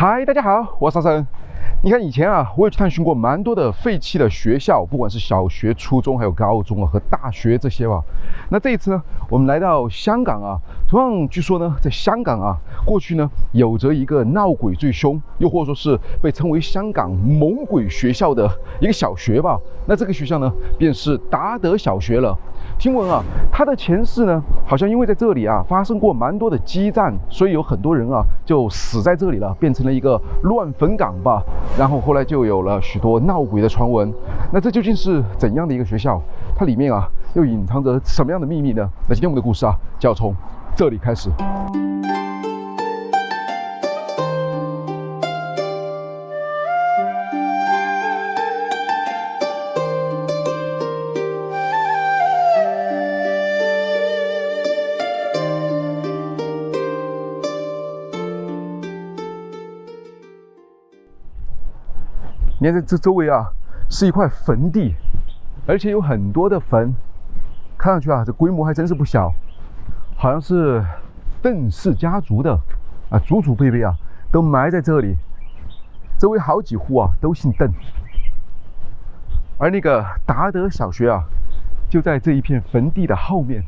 嗨，大家好，我是沙生。你看以前啊，我也去探寻过蛮多的废弃的学校，不管是小学、初中，还有高中啊和大学这些吧。那这一次呢，我们来到香港啊，同样据说呢，在香港啊，过去呢有着一个闹鬼最凶，又或者说是被称为香港猛鬼学校的一个小学吧。那这个学校呢，便是达德小学了。听闻啊，它的前世呢，好像因为在这里啊发生过蛮多的激战，所以有很多人啊就死在这里了，变成了一个乱坟岗吧。然后后来就有了许多闹鬼的传闻。那这究竟是怎样的一个学校？它里面啊又隐藏着什么样的秘密呢？那今天我们的故事啊就要从这里开始。你看这周围啊，是一块坟地，而且有很多的坟，看上去啊，这规模还真是不小，好像是邓氏家族的啊，祖祖辈辈啊都埋在这里，周围好几户啊都姓邓，而那个达德小学啊，就在这一片坟地的后面。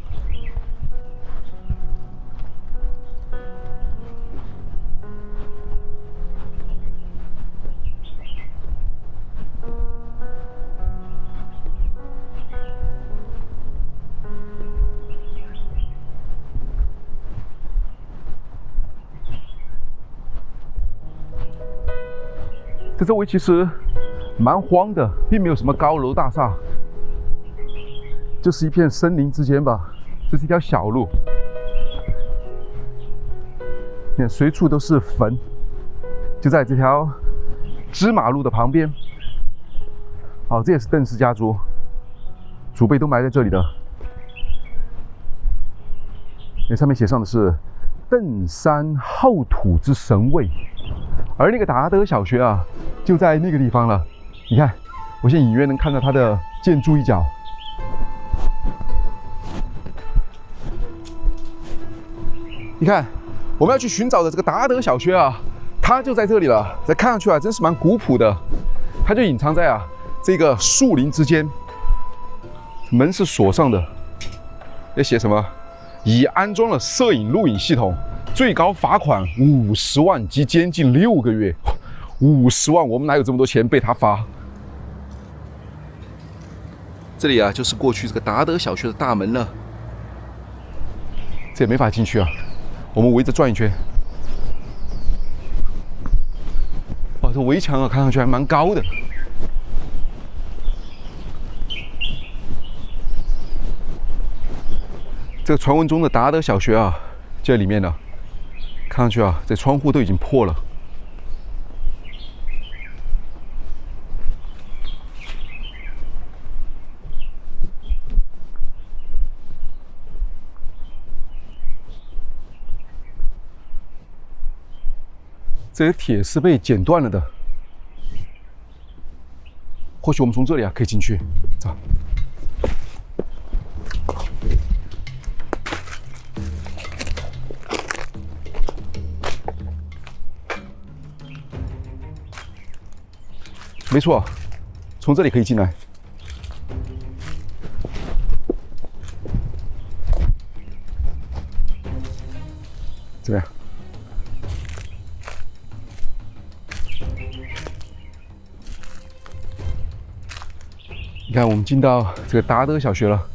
这周围其实蛮荒的，并没有什么高楼大厦，就是一片森林之间吧。这是一条小路，你看随处都是坟，就在这条支马路的旁边。哦，这也是邓氏家族，祖辈都埋在这里的。那上面写上的是邓山后土之神位。而那个达德小学啊，就在那个地方了。你看，我现在隐约能看到它的建筑一角。你看，我们要去寻找的这个达德小学啊，它就在这里了。这看上去啊，真是蛮古朴的。它就隐藏在啊这个树林之间。门是锁上的，要写什么？已安装了摄影录影系统。最高罚款50万及监禁6个月，50万，我们哪有这么多钱被他罚？这里啊，就是过去这个达德小学的大门了，这也没法进去啊。我们围着转一圈。哇，这围墙啊，看上去还蛮高的。这个传闻中的达德小学啊，就在里面了。看上去啊，这窗户都已经破了。这些铁是被剪断了的。或许我们从这里啊可以进去，走。没错，从这里可以进来。怎么样？你看，我们进到这个达德小学了。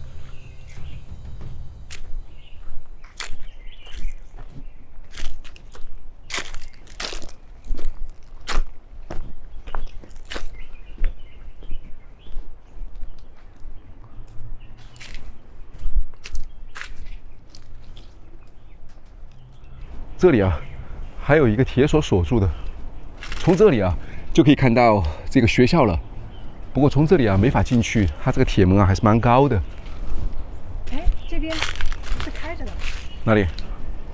这里啊，还有一个铁锁锁住的，从这里啊就可以看到这个学校了。不过从这里啊没法进去，它这个铁门啊还是蛮高的。哎，这边是开着的。哪里？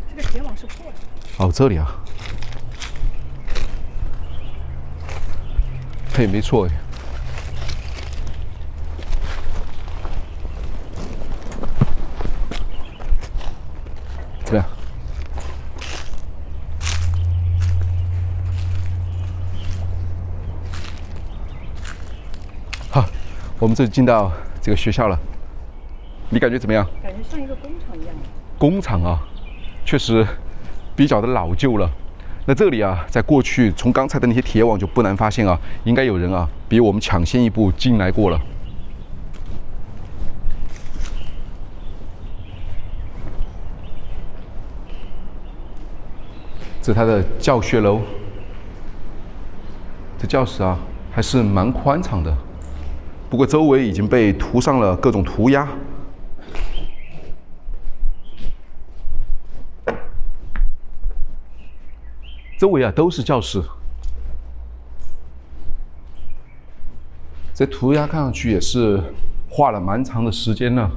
这个铁网是破的。哦，这里啊。嘿，没错哎。怎么样？我们这就进到这个学校了，你感觉怎么样？感觉像一个工厂一样。工厂啊，确实比较的老旧了。那这里啊，在过去从刚才的那些铁网就不难发现啊，应该有人啊比我们抢先一步进来过了。这是它的教学楼，这教室啊还是蛮宽敞的，不过周围已经被涂上了各种涂鸦。周围啊都是教室，这涂鸦看上去也是画了蛮长的时间了，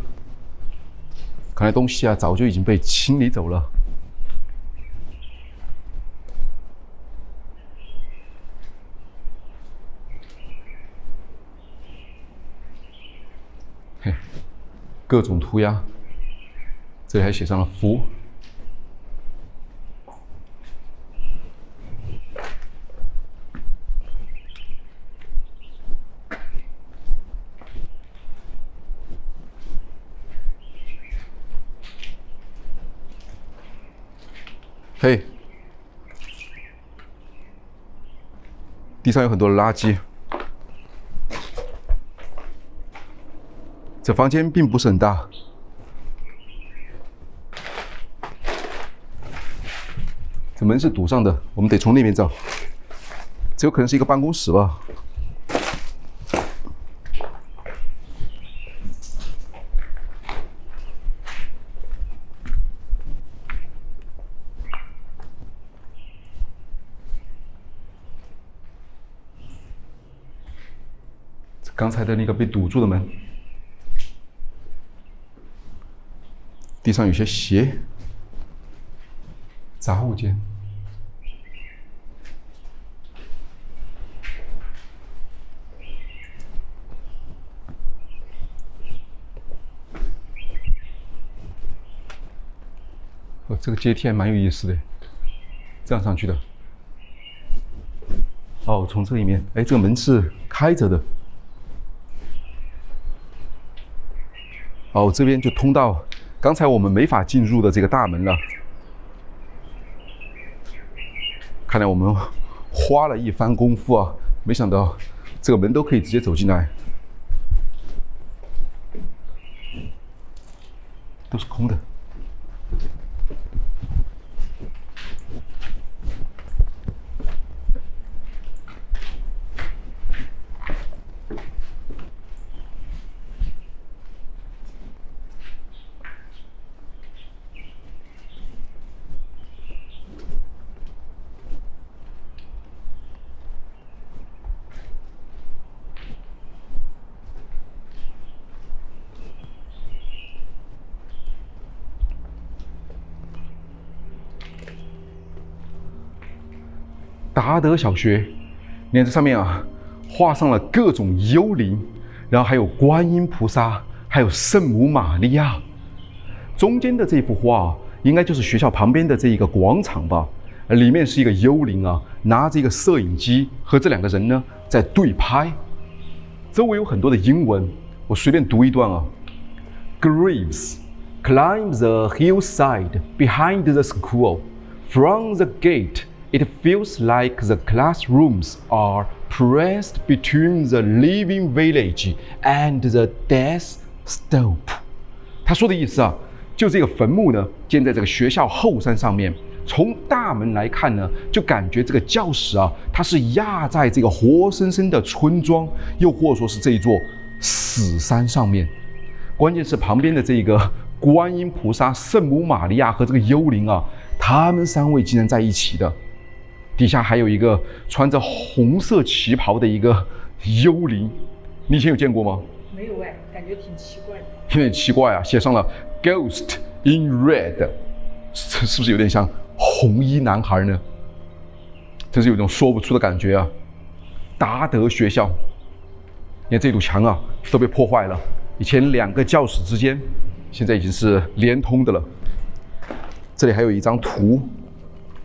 看来东西啊早就已经被清理走了。嘿，各种涂鸦，这里还写上了福。嘿，地上有很多的垃圾。这房间并不是很大，这门是堵上的，我们得从那边走。这有可能是一个办公室吧。刚才的那个被堵住的门，地上有些鞋，杂物间。哦，这个阶梯还蛮有意思的，这样上去的。哦，从这里面，哎，这个门是开着的。哦，这边就通到刚才我们没法进入的这个大门了。看来我们花了一番功夫啊，没想到这个门都可以直接走进来，都是空的。达德小学，你看这上面啊，画上了各种幽灵，然后还有观音菩萨，还有圣母玛利亚。中间的这幅画啊，应该就是学校旁边的这一个广场吧。里面是一个幽灵啊，拿着一个摄影机和这两个人呢在对拍。周围有很多的英文，我随便读一段啊。Graves climb the hillside behind the school. From the gate.It feels like the classrooms are pressed between the living village and the death slope. 他说的意思啊，就这个坟墓呢，建在这个学校后山上面。从大门来看呢，就感觉这个教室啊，它是压在这个活生生的村庄，又或者说是这一座死山上面。关键是旁边的这个观音菩萨、圣母玛利亚和这个幽灵啊，他们三位竟然在一起的。底下还有一个穿着红色旗袍的一个幽灵，你以前有见过吗？没有哎，感觉挺奇怪的。有点奇怪啊，写上了 Ghost in Red， 是不是有点像红衣男孩呢？真是有一种说不出的感觉啊。达德学校，你看这堵墙啊都被破坏了，以前两个教室之间，现在已经是连通的了。这里还有一张图。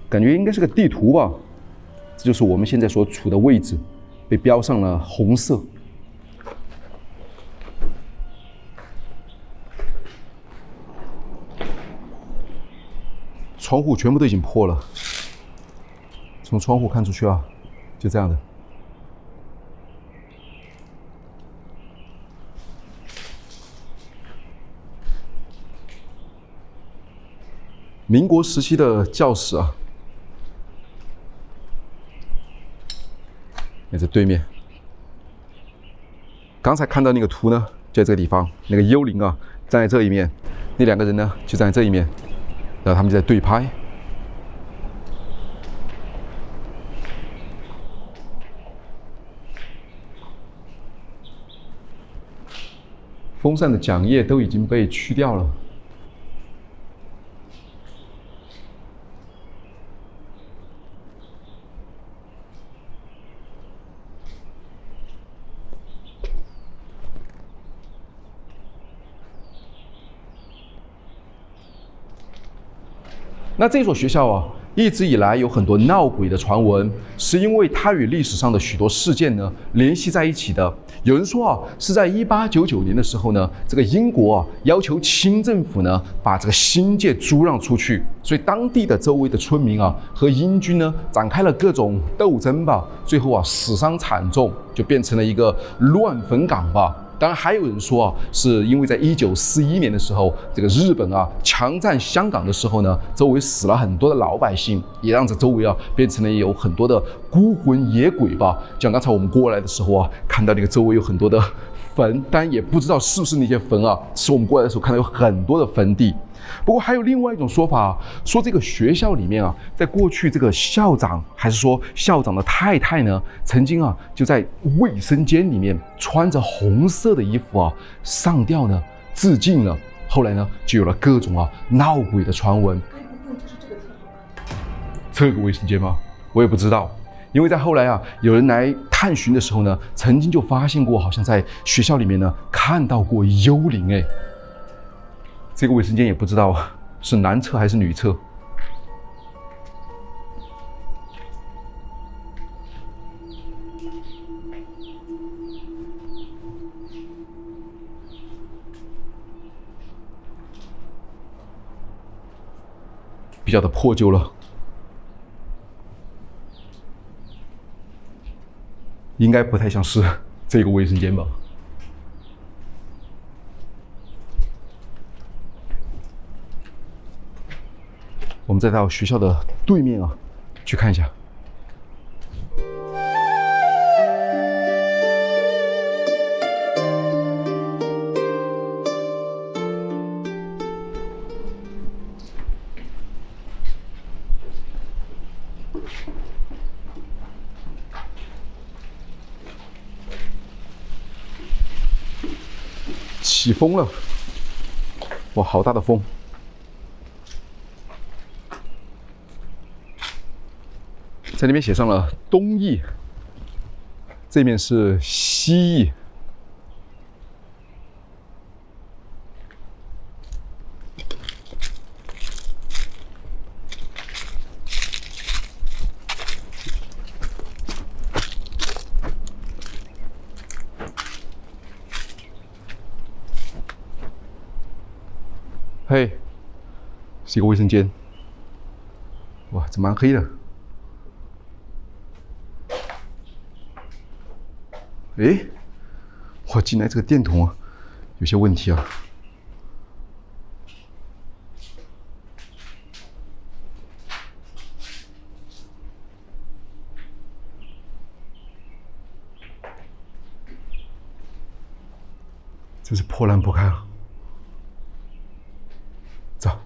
感觉应该是个地图吧，这就是我们现在所处的位置，被标上了红色。窗户全部都已经破了，从窗户看出去啊，就这样的。民国时期的教室啊，在这对面。刚才看到那个图呢，就在这个地方，那个幽灵啊站在这一面，那2个人呢就站在这一面，然后他们就在对拍。风扇的桨叶都已经被去掉了。那这所学校啊，一直以来有很多闹鬼的传闻，是因为它与历史上的许多事件呢联系在一起的。有人说啊，是在1899年的时候呢，这个英国啊要求清政府呢把这个新界租让出去，所以当地的周围的村民啊和英军呢展开了各种斗争吧，最后啊死伤惨重，就变成了一个乱坟岗吧。当然，还有人说啊，是因为在1941年的时候，这个日本啊强占香港的时候呢，周围死了很多的老百姓，也让这周围啊变成了有很多的孤魂野鬼吧。像刚才我们过来的时候啊，看到那个周围有很多的坟，但也不知道是不是那些坟啊，是我们过来的时候看到有很多的坟地。不过还有另外一种说法，说这个学校里面啊，在过去这个校长还是说校长的太太呢，曾经啊就在卫生间里面穿着红色的衣服啊上吊呢自尽了。后来呢就有了各种啊闹鬼的传闻。该不会就是这个厕所吧？这个卫生间吗？我也不知道。因为在后来啊，有人来探寻的时候呢，曾经就发现过，好像在学校里面呢看到过幽灵哎。这个卫生间也不知道是男厕还是女厕。比较的破旧了，应该不太像是这个卫生间吧。我们再到学校的对面啊，去看一下。起风了，哇，好大的风！在那边写上了东翼，这面是西翼。嘿，是一个卫生间。哇，这蛮黑的。诶，我进来这个电筒啊，有些问题啊。真是破烂不堪啊！走。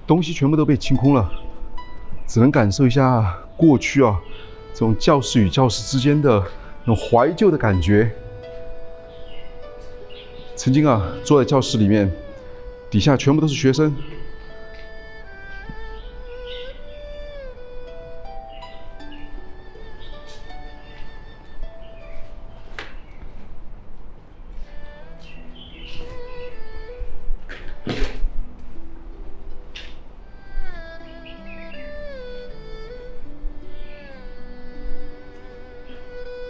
东西全部都被清空了，只能感受一下过去啊，这种教室与教室之间的那种怀旧的感觉。曾经啊，坐在教室里面，底下全部都是学生。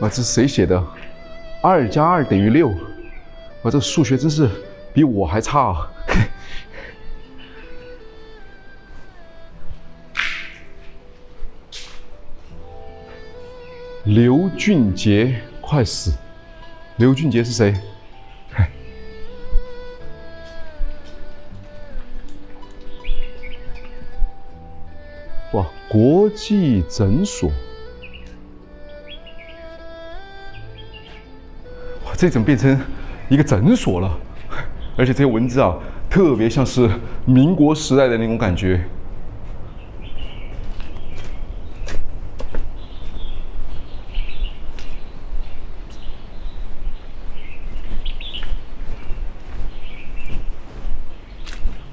哇，这是谁写的？2+2等于6。哇，这个数学真是比我还差啊！刘俊杰，快死！刘俊杰是谁？哇，国际诊所。哇，这怎么变成一个诊所了？而且这些文字啊，特别像是民国时代的那种感觉。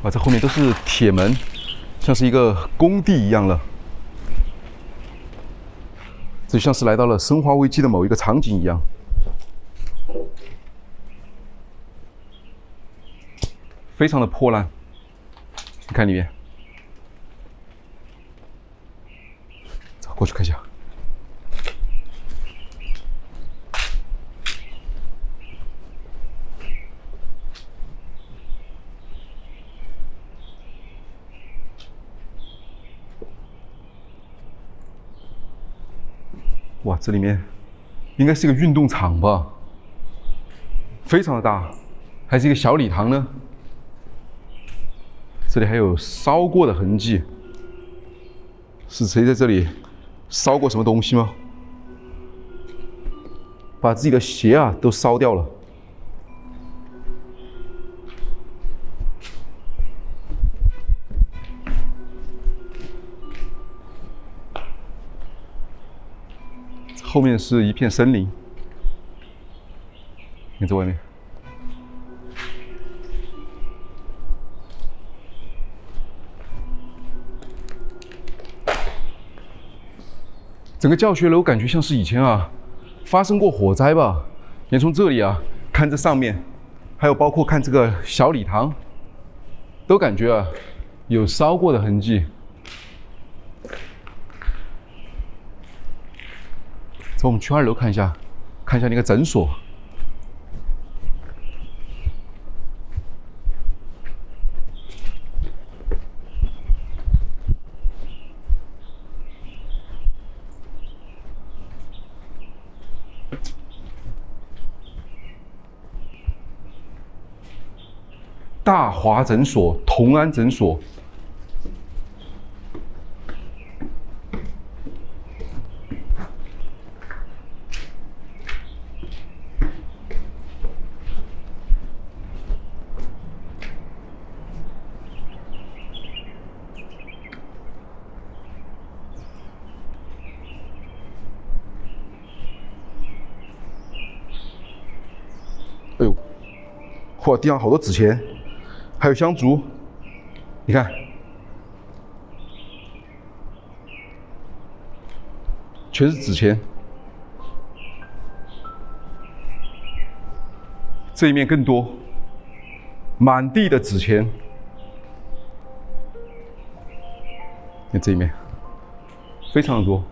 哇，这后面都是铁门，像是一个工地一样了。这就像是来到了《生化危机》的某一个场景一样。非常的破烂，你看里面，走过去看一下。哇，这里面应该是一个运动场吧，非常的大，还是一个小礼堂呢。这里还有烧过的痕迹，是谁在这里烧过什么东西吗？把自己的鞋啊都烧掉了。后面是一片森林，你在外面。整个教学楼感觉像是以前啊发生过火灾吧？你从这里啊看这上面，还有包括看这个小礼堂，都感觉啊有烧过的痕迹。走，我们去2楼看一下，看一下那个诊所。大华诊所、同安诊所。哎呦，哇，地上好多纸钱，还有香烛，你看，全是纸钱。这一面更多，满地的纸钱。看这一面，非常的多。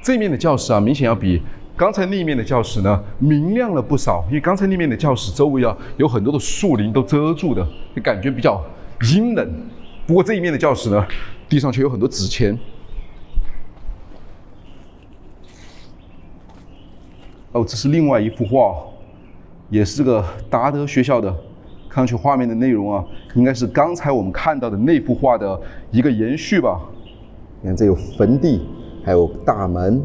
这面的教室啊，明显要比刚才那一面的教室呢明亮了不少。因为刚才那面的教室周围啊有很多的树林都遮住的，就感觉比较阴冷。不过这一面的教室呢，地上却有很多纸钱。哦，这是另外一幅画，也是这个达德学校的。看上去画面的内容啊，应该是刚才我们看到的那幅画的一个延续吧。你看，这有坟地。还有大门，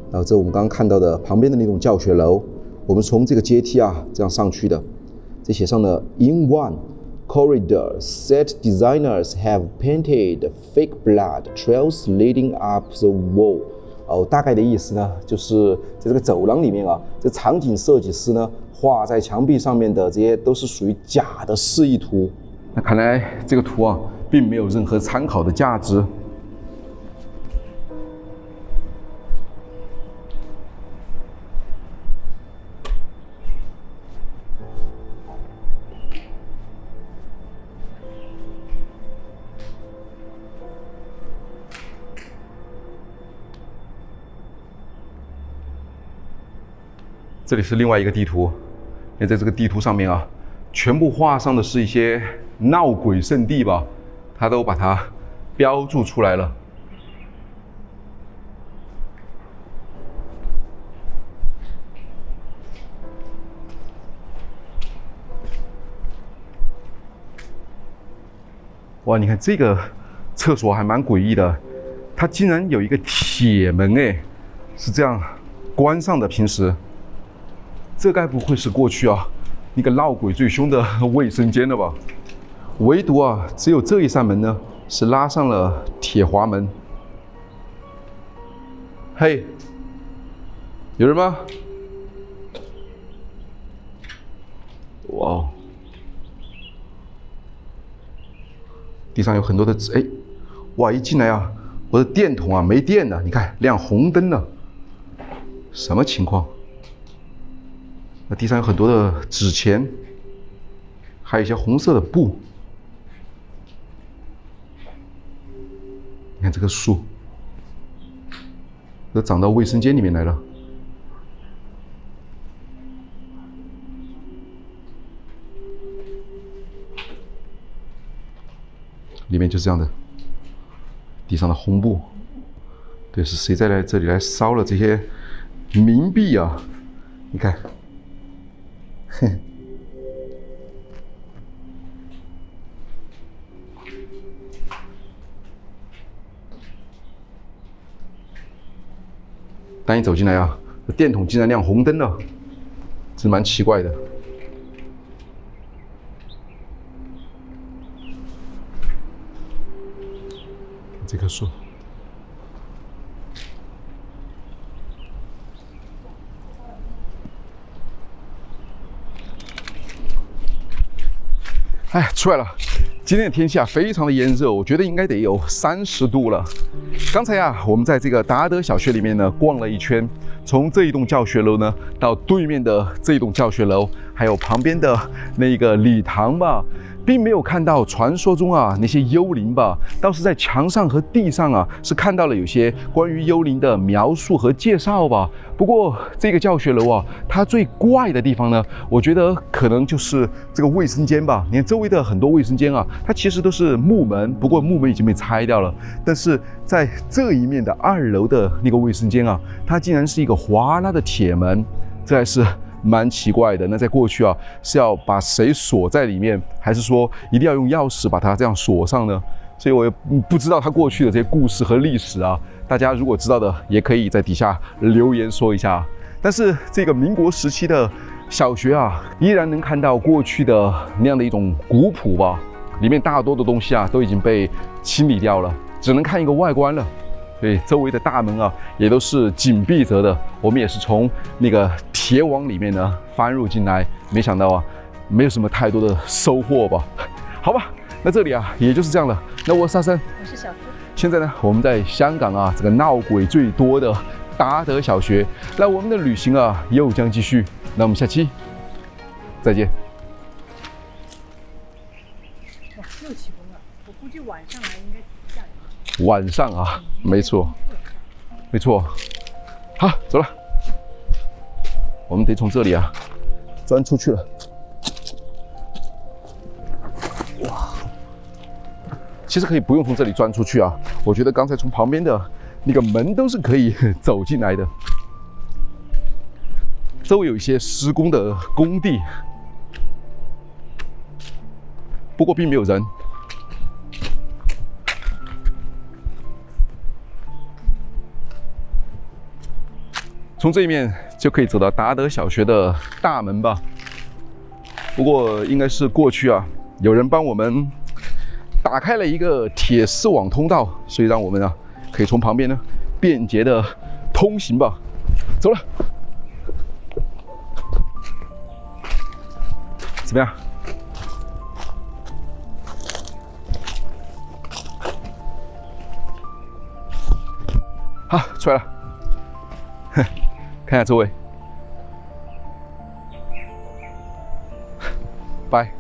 然后这我们刚刚看到的旁边的那栋教学楼，我们从这个阶梯啊这样上去的。这写上了 In one corridor, set designers have painted fake blood trails leading up the wall。哦，大概的意思呢，就是在这个走廊里面啊，这场景设计师呢画在墙壁上面的这些都是属于假的示意图。那看来这个图啊，并没有任何参考的价值。这里是另外一个地图，那在这个地图上面啊，全部画上的是一些闹鬼圣地吧，它都把它标注出来了。哇，你看这个厕所还蛮诡异的，它竟然有一个铁门哎，是这样关上的。平时，这该不会是过去啊那个闹鬼最凶的卫生间了吧？唯独啊，只有这一扇门呢是拉上了铁滑门。嘿，有人吗？哇哦！地上有很多的纸，哎，哇！一进来啊，我的电筒啊没电了，你看亮红灯了，什么情况？那地上有很多的纸钱，还有一些红色的布。你看这个树，都长到卫生间里面来了。里面就是这样的，地上的红布，对，是谁在这里来烧了这些冥币啊？你看，哼，当你走进来啊，电筒竟然亮红灯了，这蛮奇怪的。这棵树，哎，出来了。今天的天气啊，非常的炎热，我觉得应该得有30度了。刚才啊，我们在这个达德小学里面呢逛了一圈，从这一栋教学楼呢到对面的这一栋教学楼，还有旁边的那个礼堂吧。并没有看到传说中啊那些幽灵吧，倒是在墙上和地上啊是看到了有些关于幽灵的描述和介绍吧。不过这个教学楼啊，它最怪的地方呢，我觉得可能就是这个卫生间吧。你看周围的很多卫生间啊，它其实都是木门，不过木门已经被拆掉了。但是在这一面的2楼的那个卫生间啊，它竟然是一个哗啦的铁门，这还是蛮奇怪的。那在过去啊，是要把谁锁在里面，还是说一定要用钥匙把它这样锁上呢？所以我也不知道它过去的这些故事和历史啊。大家如果知道的，也可以在底下留言说一下。但是这个民国时期的小学啊，依然能看到过去的那样的一种古朴吧。里面大多的东西啊，都已经被清理掉了，只能看一个外观了。所以周围的大门啊，也都是紧闭着的。我们也是从那个铁网里面呢翻入进来，没想到啊，没有什么太多的收获吧。好吧，那这里啊，也就是这样了。那我是沙森，我是小思。现在呢，我们在香港啊，这个闹鬼最多的达德小学。那我们的旅行啊，又将继续。那我们下期再见。哇，又起风了，我估计晚上还应该下雨。晚上啊，没错，没错。好，走了。我们得从这里啊钻出去了。哇，其实可以不用从这里钻出去啊。我觉得刚才从旁边的那个门都是可以走进来的。周围有一些施工的工地，不过并没有人。从这一面就可以走到达德小学的大门吧。不过应该是过去啊，有人帮我们打开了一个铁丝网通道，所以让我们啊可以从旁边呢便捷的通行吧。走了，怎么样？好，出来了。看一下周围，拜。